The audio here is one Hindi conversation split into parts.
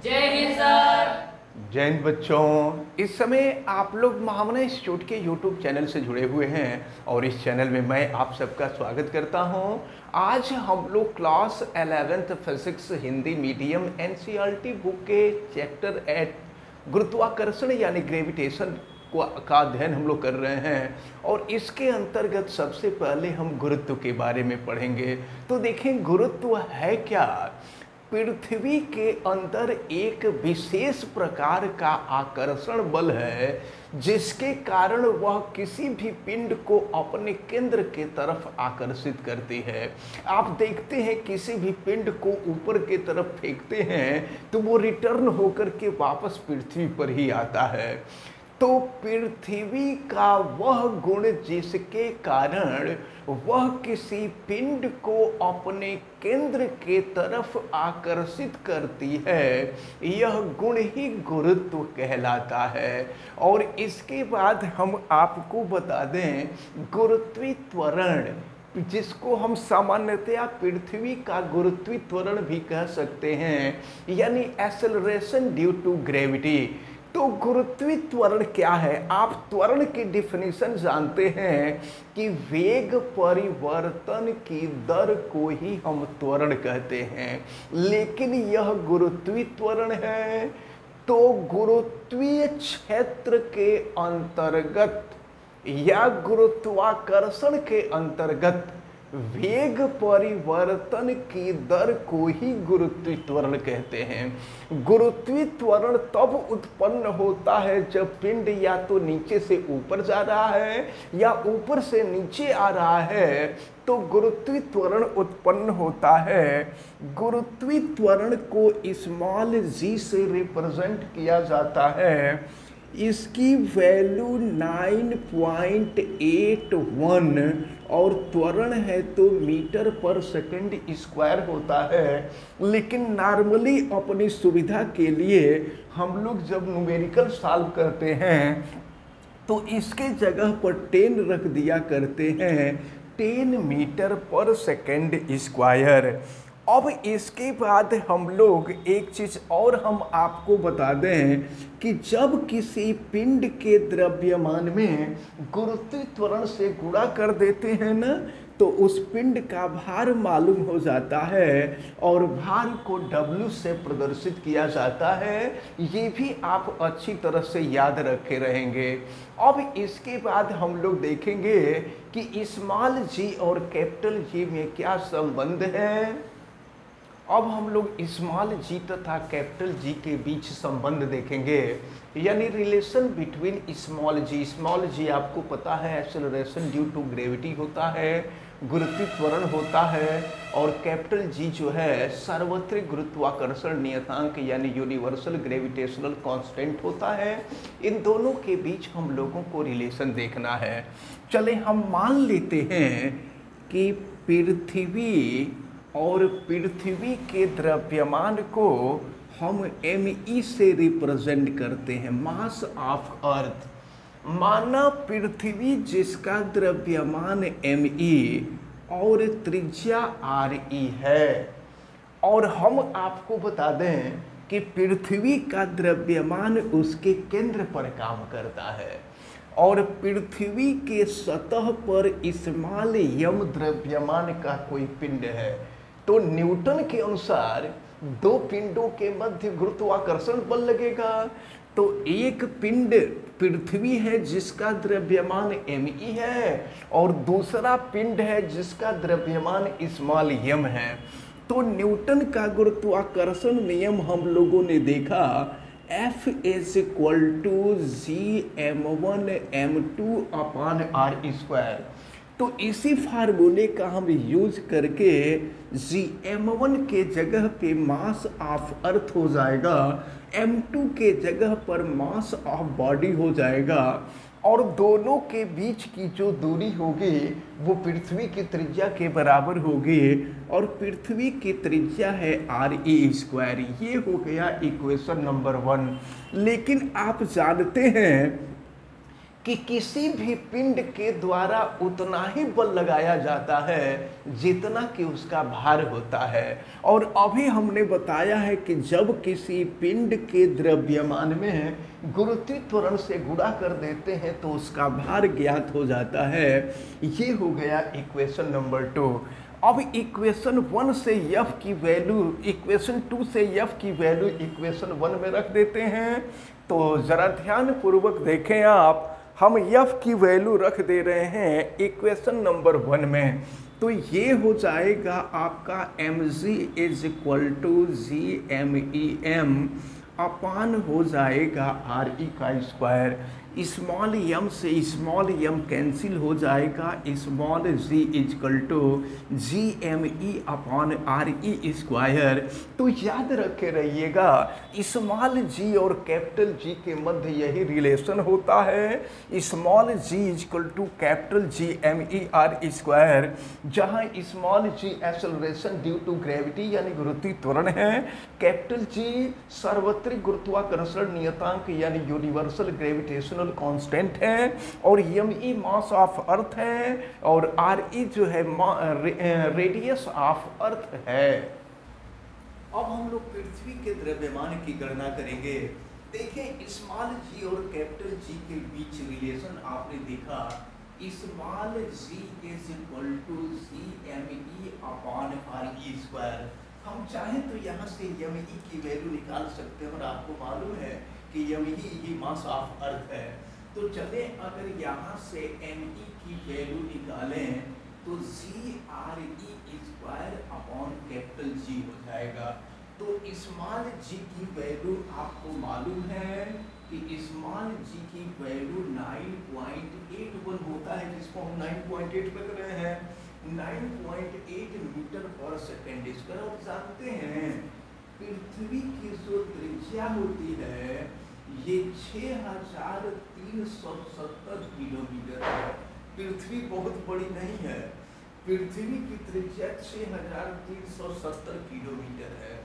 जय हिंद सर। जय हिंद बच्चों। इस समय आप लोग महामना इंस्टीट्यूट के यूट्यूब चैनल से जुड़े हुए हैं और इस चैनल में मैं आप सबका स्वागत करता हूं। आज हम लोग class 11th physics Hindi medium NCERT book के चैप्टर 8 गुरुत्वाकर्षण यानी ग्रेविटेशन का अध्ययन हम लोग कर रहे हैं और इसके अंतर्गत सबसे पहले हम गुरुत्व के बारे में पढ़ेंगे। तो देखें गुरुत्व है क्या। पृथ्वी के अंदर एक विशेष प्रकार का आकर्षण बल है जिसके कारण वह किसी भी पिंड को अपने केंद्र के तरफ आकर्षित करती है। आप देखते हैं किसी भी पिंड को ऊपर की तरफ फेंकते हैं तो वो रिटर्न होकर के वापस पृथ्वी पर ही आता है। तो पृथ्वी का वह गुण जिसके कारण वह किसी पिंड को अपने केंद्र के तरफ आकर्षित करती है, यह गुण ही गुरुत्व कहलाता है। और इसके बाद हम आपको बता दें गुरुत्वीय त्वरण, जिसको हम सामान्यतया पृथ्वी का गुरुत्वीय त्वरण भी कह सकते हैं, यानी एक्सेलरेशन ड्यू टू ग्रेविटी। तो गुरुत्वीय त्वरण क्या है? आप त्वरण की डिफिनीशन जानते हैं कि वेग परिवर्तन की दर को ही हम त्वरण कहते हैं, लेकिन यह गुरुत्वीय त्वरण है। तो गुरुत्वीय क्षेत्र के अंतर्गत या गुरुत्वाकर्षण के अंतर्गत वेग परिवर्तन की दर को ही गुरुत्वीय त्वरण कहते हैं। गुरुत्वीय त्वरण तब उत्पन्न होता है जब पिंड या तो नीचे से ऊपर जा रहा है या ऊपर से नीचे आ रहा है, तो गुरुत्वीय त्वरण उत्पन्न होता है। गुरुत्वीय त्वरण को स्मॉल g से रिप्रेजेंट किया जाता है। इसकी वैल्यू 9.81 और त्वरण है तो मीटर पर सेकंड स्क्वायर होता है। लेकिन नॉर्मली अपनी सुविधा के लिए हम लोग जब न्यूमेरिकल सॉल्व करते हैं तो इसके जगह पर 10 रख दिया करते हैं, 10 मीटर पर सेकंड स्क्वायर। अब इसके बाद हम लोग एक चीज़ और हम आपको बता दें कि जब किसी पिंड के द्रव्यमान में गुरुत्वीय त्वरण से गुणा कर देते हैं ना, तो उस पिंड का भार मालूम हो जाता है और भार को W से प्रदर्शित किया जाता है। ये भी आप अच्छी तरह से याद रखे रहेंगे। अब इसके बाद हम लोग देखेंगे कि स्मॉल g और कैपिटल G में क्या संबंध है। अब हम लोग स्मॉल g तथा कैपिटल G के बीच संबंध देखेंगे, यानी relation between small g। Small g आपको पता है एक्सेलरेशन ड्यू टू ग्रेविटी होता है, गुरुत्वीय त्वरण होता है, और कैपिटल G जो है सार्वत्रिक गुरुत्वाकर्षण नियतांक यानी यूनिवर्सल ग्रेविटेशनल कांस्टेंट होता है। इन दोनों के बीच हम लोगों को रिलेशन देखना है। चले हम मान लेते हैं कि पृथ्वी और पृथ्वी के द्रव्यमान को हम me से रिप्रेजेंट करते हैं, मास ऑफ अर्थ। माना पृथ्वी जिसका द्रव्यमान me और त्रिज्या re है, और हम आपको बता दें कि पृथ्वी का द्रव्यमान उसके केंद्र पर काम करता है और पृथ्वी के सतह पर स्मॉल m द्रव्यमान का कोई पिंड है। तो न्यूटन के अनुसार दो पिंडों के मध्य गुरुत्वाकर्षण बल लगेगा। तो एक पिंड पृथ्वी है जिसका द्रव्यमान me है और दूसरा पिंड है जिसका द्रव्यमान स्मॉल m है। तो न्यूटन का गुरुत्वाकर्षण नियम हम लोगों ने देखा, F = gm1m2/r²। तो इसी फार्मूले का हम यूज करके gm1 के जगह पे मास ऑफ अर्थ हो जाएगा, m2 के जगह पर मास ऑफ बॉडी हो जाएगा, और दोनों के बीच की जो दूरी होगी वो पृथ्वी की त्रिज्या के बराबर होगी, और पृथ्वी की त्रिज्या है re²। ये हो गया इक्वेशन नंबर 1। लेकिन आप जानते हैं कि किसी भी पिंड के द्वारा उतना ही बल लगाया जाता है जितना कि उसका भार होता है। और अभी हमने बताया है कि जब किसी पिंड के द्रव्यमान में गुरुत्वीय त्वरण से गुणा कर देते हैं तो उसका भार ज्ञात हो जाता है। ये हो गया इक्वेशन नंबर 2। अब इक्वेशन 1 से f की वैल्यू, इक्वेशन 2 से f की वैल्यू इक्वेशन 1 में रख देते हैं। तो जरा ध्यान पूर्वक देखें आप, हम f की वैल्यू रख दे रहे हैं इक्वेशन नंबर 1 में। तो ये हो जाएगा आपका mg is equal to G M E M upon हो जाएगा आर ई का स्क्वायर। स्मॉल एम से स्मॉल एम कैंसिल हो जाएगा, small G is equal to G M E upon R E square. तो याद रखे रहिएगा स्मॉल जी और कैपिटल जी के मध्य यही रिलेशन होता है, small G is equal to capital G M E R square, जहाँ small G acceleration due to gravity यानी गुरुत्वीय त्वरण है, कैपिटल जी सार्वत्रिक गुरुत्वाकर्षण नियतांक यानी यूनिवर्सल ग्रेविटेशनल कांस्टेंट है, और M E mass of earth है, और आर ई जो है रेडियस ऑफ अर्थ है। अब हम लोग पृथ्वी के द्रव्यमान की गणना करेंगे। देखें स्मॉल जी और कैपिटल जी के बीच रिलेशन आपने देखा, small G is equal to G M E upon R E square. हम चाहें तो यहाँ से एम ई की वैल्यू निकाल सकते हैं, और आपको मालूम है कि M E mass of earth है। तो चले अगर यहाँ से एम ई की वैल्यू निकालें तो G R E square upon capital G हो जाएगा। तो स्मॉल जी की वैल्यू आपको मालूम है कि स्मॉल जी की वैल्यू 9.81 होता है, जिसको हम 9.8 रख रहे हैं, 9.8 मीटर पर सेकेंड स्क्वायर। और जानते हैं पृथ्वी की जो त्रिज्या होती है ये 6370 किलोमीटर है। पृथ्वी बहुत बड़ी नहीं है, पृथ्वी की त्रिज्या 6370 किलोमीटर है।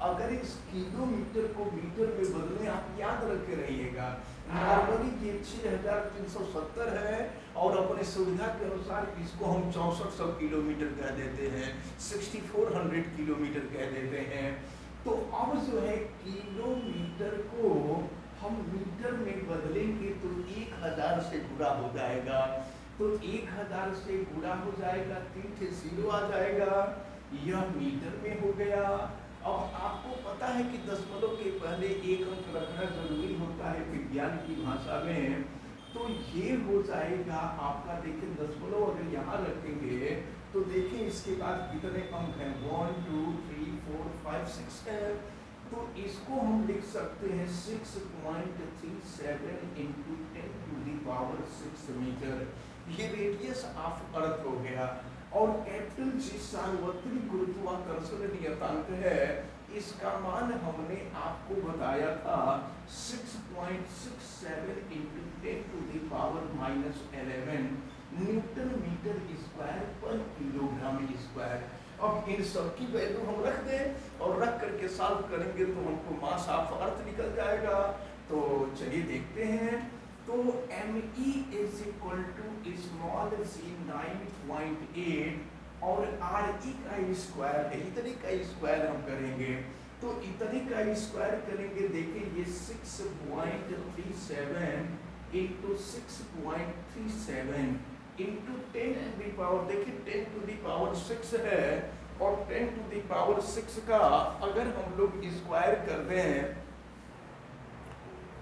अगर इस किलोमीटर को मीटर में बदलें, आप याद रखे रहिएगा, नॉर्मली ये 6370 है, और अपने सुविधा के अनुसार इसको हम 6400 किलोमीटर कह देते हैं, 6400 किलोमीटर कह देते हैं। तो अब जो है किलोमीटर को हम मीटर में बदलेंगे तो 1000 से गुणा हो जाएगा। तो 1000 से गुणा हो जाएगा, 3 से 0 आ जाएगा, यह मीटर में हो गया। अब आपको पता है कि दशमलव के पहले एक अंक रखना जरूरी होता है विज्ञान की भाषा में। तो ये हो जाएगा आपका, देखिए दशमलव अगर यहाँ रखेंगे तो देखिए इसके बाद कितने अंक हैं, 1 2 3 4 5 6 है। तो इसको हम लिख सकते हैं 6.37 इंटू 10⁻6 मीटर। ये रेडियस ऑफ अर्थ हो गया। और कैपिटल जी सार्वत्रिक गुरुत्वाकर्षण नियतांक है, इसका मान हमने आपको बताया था 6.67 इंटू 10⁻11 न्यूटन मीटर स्क्वायर पर किलोग्राम स्क्वायर। अब इन सब की वैल्यू हम रख दें और रख करके सॉल्व करेंगे तो हमको मास ऑफ अर्थ निकल जाएगा। तो चलिए देखते हैं। तो M E is equal to small G 9.8 और आर ई का स्क्वायर है, इतने का स्क्वायर हम करेंगे। तो इतने का स्क्वायर करेंगे, देखिए ये 6.37 into 6.37 into 10 to the power, देखिए 10 टू दी पावर 6 है, और 10 टू दी पावर 6 का अगर हम लोग स्क्वायर कर दें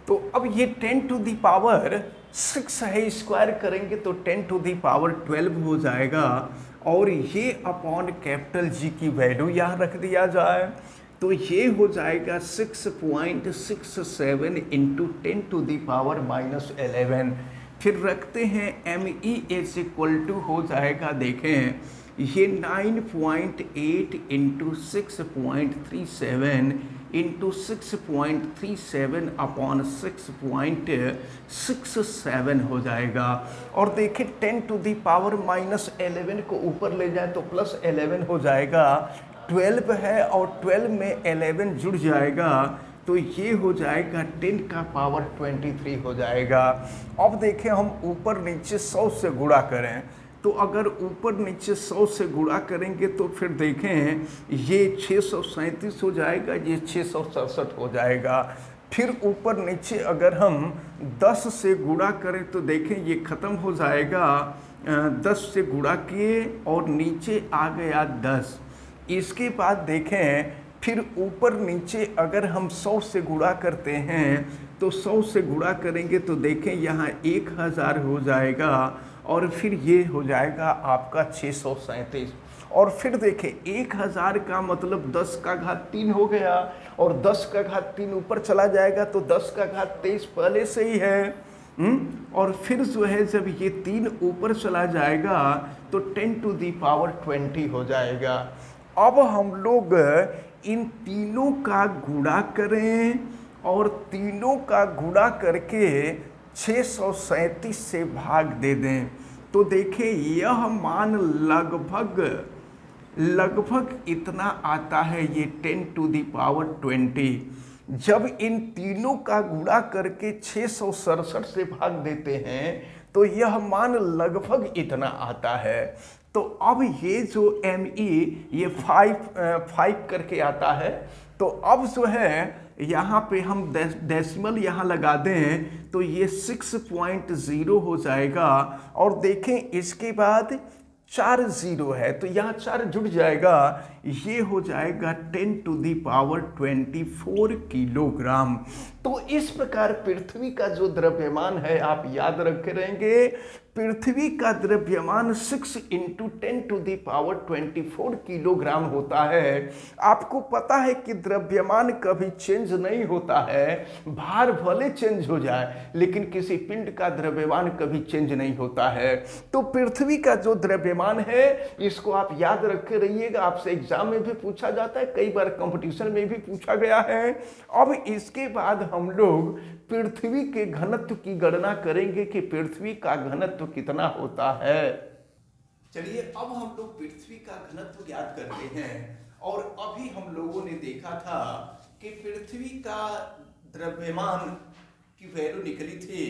तो अब ये 10 टू दी पावर 6 है, स्क्वायर करेंगे तो 10 टू दी पावर 12 हो जाएगा। और ये अपॉन कैपिटल जी की वैल्यू यहाँ रख दिया जाए तो ये हो जाएगा 6.67 इंटू 10 टू दी पावर -11। फिर रखते हैं M E is equal to हो जाएगा, देखें ये 9.8 इंटू 6.37 इंटू 6.37 अपॉन 6.67 हो जाएगा। और देखिए 10 टू दी पावर -11 को ऊपर ले जाए तो +11 हो जाएगा, 12 है और 12 में 11 जुड़ जाएगा तो ये हो जाएगा 10 का पावर 23 हो जाएगा। अब देखें हम ऊपर नीचे 100 से गुणा करें, तो अगर ऊपर नीचे 100 से गुणा करेंगे तो फिर देखें ये 637 हो जाएगा, ये 667 हो जाएगा। फिर ऊपर नीचे अगर हम 10 से गुणा करें तो देखें ये ख़त्म हो जाएगा, 10 से गुणा किए और नीचे आ गया 10। इसके बाद देखें फिर ऊपर नीचे अगर हम 100 से गुणा करते हैं तो 100 से गुणा करेंगे तो देखें यहाँ 1000 हो जाएगा और फिर ये हो जाएगा आपका 637। और फिर देखें 1000 का मतलब 10 का घात 3 हो गया और 10 का घात 3 ऊपर चला जाएगा तो 10 का घात 23 पहले से ही है। और फिर जो है जब ये 3 ऊपर चला जाएगा तो 10 टू दी पावर 20 हो जाएगा। अब हम लोग इन तीनों का गुणा करें और तीनों का गुणा करके 637 से भाग दे दें तो देखिए यह मान लगभग इतना आता है, ये 10 टू दी पावर 20। जब इन तीनों का गुणा करके 667 से भाग देते हैं तो यह मान लगभग इतना आता है। तो अब ये जो ME ये 5 करके आता है, तो अब जो है यहाँ पे हम डेसिमल यहाँ लगा दें तो ये 6.0 हो जाएगा। और देखें इसके बाद 4 0 है तो यहाँ 4 जुड़ जाएगा, ये हो जाएगा 10 टू दी पावर 24 किलोग्राम। तो इस प्रकार पृथ्वी का जो द्रव्यमान है आप याद रखे रहेंगे, पृथ्वी का द्रव्यमान 6 into 10 to the power 24 kilogram होता है। आपको पता है कि द्रव्यमान कभी चेंज नहीं होता है, भार भले चेंज हो जाए लेकिन किसी पिंड का द्रव्यमान कभी चेंज नहीं होता है। तो पृथ्वी का जो द्रव्यमान है इसको आप याद रखे रहिएगा, आपसे एग्जाम में भी पूछा जाता है, कई बार कंपटीशन में भी पूछा गया है। अब इसके बाद हम लोग पृथ्वी के घनत्व की गणना करेंगे कि पृथ्वी का घनत्व कितना होता है। चलिए अब हम लोग पृथ्वी का घनत्व ज्ञात करते हैं। और अभी हम लोगों ने देखा था कि पृथ्वी का द्रव्यमान की वैल्यू निकली थी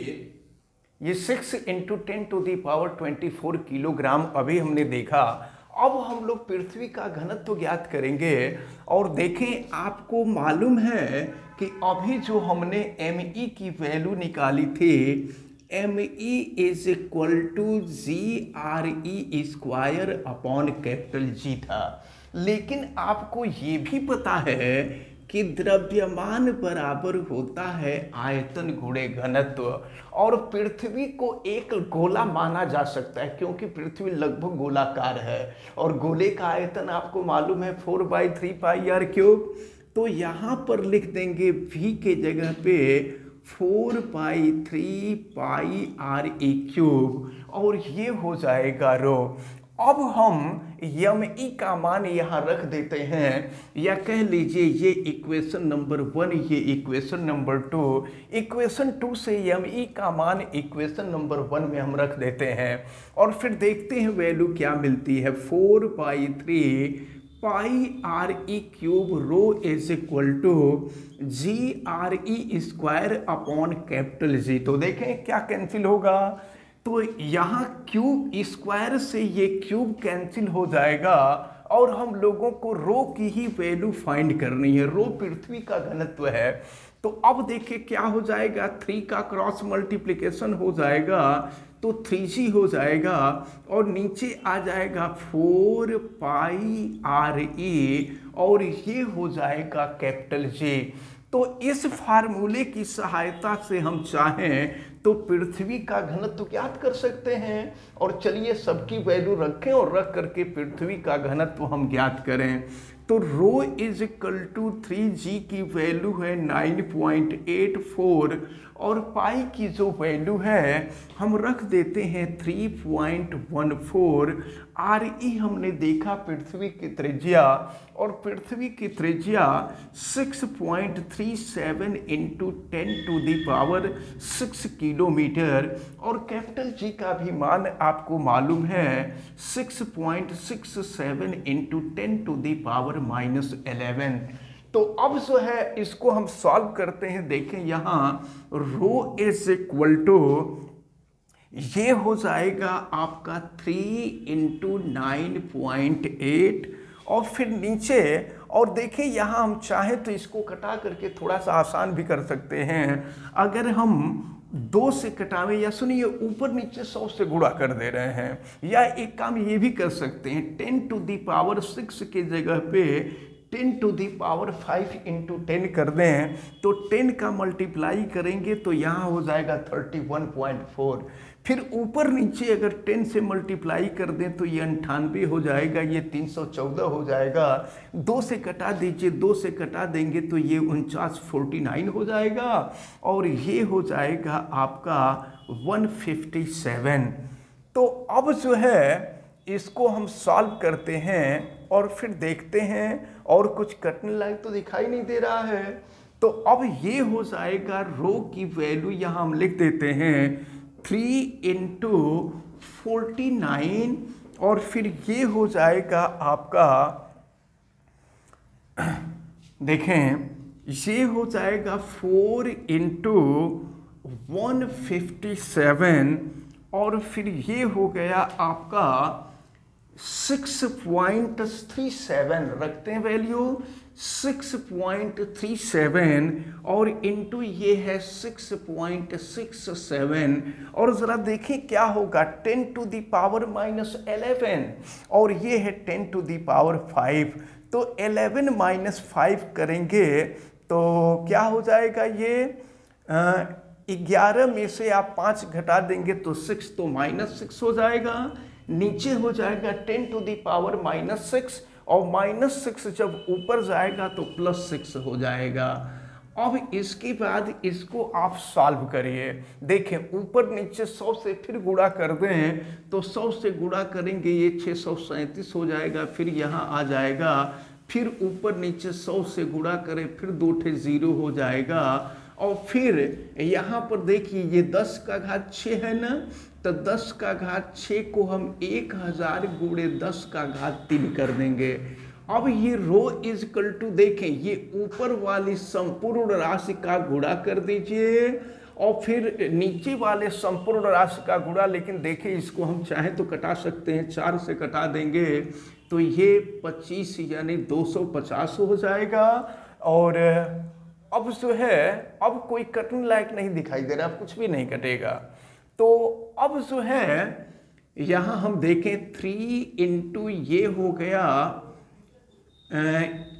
ये 6 into 10 to the power 24 kilogram अभी हमने देखा। अब हम लोग पृथ्वी का घनत्व ज्ञात करेंगे और देखें आपको मालूम है कि अभी जो हमने ME की वैल्यू निकाली थी, ME is equal to GRE square upon capital G था। लेकिन आपको ये भी पता है कि द्रव्यमान बराबर होता है आयतन गुणे घनत्व, और पृथ्वी को एक गोला माना जा सकता है क्योंकि पृथ्वी लगभग गोलाकार है और गोले का आयतन आपको मालूम है 4/3πr³। तो यहाँ पर लिख देंगे V के जगह पे 4/3πr³ और ये हो जाएगा ρ। अब हम ME का मान यहाँ रख देते हैं, या कह लीजिए ये इक्वेशन नंबर 1, ये इक्वेशन नंबर 2। इक्वेशन 2 से ME का मान इक्वेशन नंबर 1 में हम रख देते हैं और फिर देखते हैं वैल्यू क्या मिलती है। 4/3πr³ rho is equal to GRE square upon capital G। तो देखें क्या कैंसिल होगा, तो यहाँ क्यूब स्क्वायर से ये क्यूब कैंसिल हो जाएगा और हम लोगों को रो की ही वैल्यू फाइंड करनी है। रो पृथ्वी का घनत्व है। तो अब देखिए क्या हो जाएगा, 3 का क्रॉस मल्टीप्लिकेशन हो जाएगा तो 3G हो जाएगा और नीचे आ जाएगा 4πre और ये हो जाएगा कैपिटल J। तो इस फार्मूले की सहायता से हम चाहें तो पृथ्वी का घनत्व ज्ञात कर सकते हैं। और चलिए सबकी वैल्यू रखें और रख करके पृथ्वी का घनत्व हम ज्ञात करें। तो रो इज इक्वल टू 3G की वैल्यू है 9.84 और पाई की जो वैल्यू है हम रख देते हैं 3.14। RE हमने देखा पृथ्वी की त्रिज्या, और पृथ्वी की त्रिज्या 6.37 into 10 to the power 6 kilometre, और कैपिटल G का भी मान आपको मालूम है 6.67 इंटू 10 टू दी पावर -11। तो अब जो है इसको हम सॉल्व करते हैं। देखें यहाँ रो इज इक्वल टू, ये हो जाएगा आपका 3 इंटू 9.8 और फिर नीचे, और देखिए यहाँ हम चाहें तो इसको कटा करके थोड़ा सा आसान भी कर सकते हैं। अगर हम 2 से कटावें, या सुनिए ऊपर नीचे 100 से गुणा कर दे रहे हैं, या एक काम ये भी कर सकते हैं 10 टू दी पावर 6 के जगह पे 10 टू दी पावर 5 इंटू 10 कर दें, तो 10 का मल्टीप्लाई करेंगे तो यहाँ हो जाएगा 31.4। फिर ऊपर नीचे अगर 10 से मल्टीप्लाई कर दें तो ये 98 हो जाएगा, ये 314 हो जाएगा। 2 से कटा दीजिए, 2 से कटा देंगे तो ये 49 हो जाएगा, और ये हो जाएगा आपका 157। तो अब जो है इसको हम सॉल्व करते हैं और फिर देखते हैं, और कुछ कटने लायक तो दिखाई नहीं दे रहा है। तो अब ये हो जाएगा रो की वैल्यू यहाँ हम लिख देते हैं 3 इंटू 49, और फिर ये हो जाएगा आपका, देखें ये हो जाएगा 4 इंटू 157, और फिर ये हो गया आपका 6.37, रखते हैं वैल्यू 6.37, और इंटू ये है 6.67, और ज़रा देखें क्या होगा 10 टू दी पावर -11, और ये है 10 टू दी पावर 5, तो 11 माइनस 5 करेंगे तो क्या हो जाएगा, ये 11 में से आप 5 घटा देंगे तो 6, तो -6 हो जाएगा। नीचे हो जाएगा 10 टू दी पावर -6, और -6 जब ऊपर जाएगा तो +6 हो जाएगा। अब इसके बाद इसको आप सॉल्व करिए। देखें ऊपर नीचे 100 से फिर गुणा कर दें तो 100 से गुणा करेंगे ये 637 हो जाएगा, फिर यहाँ आ जाएगा, फिर ऊपर नीचे 100 से गुणा करें फिर 2 0 हो जाएगा, और फिर यहाँ पर देखिए ये 10 का घात 6 है ना, तो 10 का घात 6 को हम 1000 गुणे 10 का घात 3 कर देंगे। अब ये रो इज इक्वल टू, देखें ये ऊपर वाली संपूर्ण राशि का गुणा कर दीजिए, और फिर नीचे वाले संपूर्ण राशि का गुणा, लेकिन देखिए इसको हम चाहें तो कटा सकते हैं, 4 से कटा देंगे तो ये 25 यानी 250 हो जाएगा। और अब जो है अब कोई कटने लायक नहीं दिखाई दे रहा, अब कुछ भी नहीं कटेगा। तो अब जो है यहाँ हम देखें 3 इंटू ये हो गया,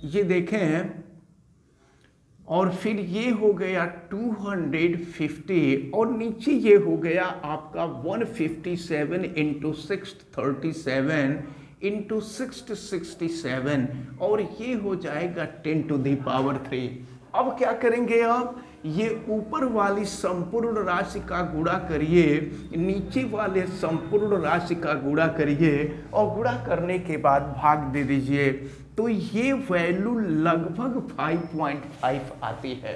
ये देखें, और फिर ये हो गया 250, और नीचे ये हो गया आपका 157 इंटू 637 इंटू 667, और ये हो जाएगा 10 टू दी पावर 3। अब क्या करेंगे आप, ये ऊपर वाली संपूर्ण राशि का गुणा करिए, नीचे वाले संपूर्ण राशि का गुणा करिए, और गुणा करने के बाद भाग दे दीजिए, तो ये वैल्यू लगभग 5.5 आती है।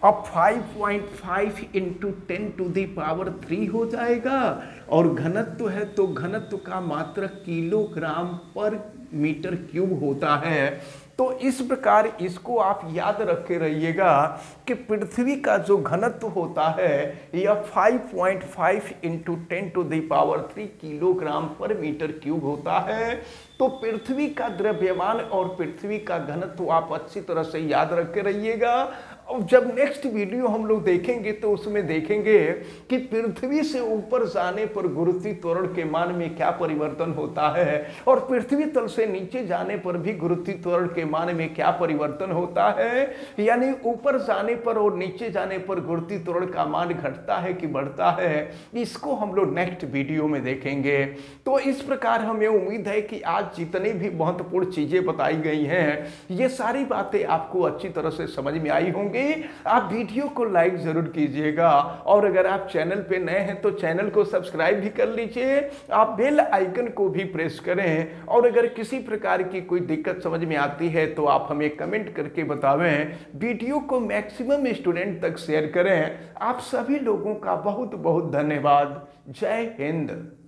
अब 5.5 इंटू 10 टू दी पावर 3 हो जाएगा, और घनत्व है तो घनत्व का मात्रक किलोग्राम पर मीटर क्यूब होता है। तो इस प्रकार इसको आप याद रखे रहिएगा कि पृथ्वी का जो घनत्व होता है यह 5.5 into 10 to the power 3 kilogram पर मीटर क्यूब होता है। तो पृथ्वी का द्रव्यमान और पृथ्वी का घनत्व आप अच्छी तरह से याद रखे रहिएगा। और जब नेक्स्ट वीडियो हम लोग देखेंगे तो उसमें देखेंगे कि पृथ्वी से ऊपर जाने पर गुरुत्वीय त्वरण के मान में क्या परिवर्तन होता है, और पृथ्वी तल से नीचे जाने पर भी गुरुत्वीय त्वरण के मान में क्या परिवर्तन होता है, यानी ऊपर जाने पर और नीचे जाने पर गुरुत्वीय त्वरण का मान घटता है कि बढ़ता है, इसको हम लोग नेक्स्ट वीडियो में देखेंगे। तो इस प्रकार हमें उम्मीद है कि आज जितनी भी महत्वपूर्ण चीजें बताई गई हैं ये सारी बातें आपको अच्छी तरह से समझ में आई होंगी। आप वीडियो को लाइक जरूर कीजिएगा, और अगर आप चैनल पे नए हैं तो चैनल को सब्सक्राइब भी कर लीजिए, आप बेल आइकन को भी प्रेस करें, और अगर किसी प्रकार की कोई दिक्कत समझ में आती है तो आप हमें कमेंट करके बतावें। वीडियो को मैक्सिमम स्टूडेंट तक शेयर करें। आप सभी लोगों का बहुत बहुत धन्यवाद। जय हिंद।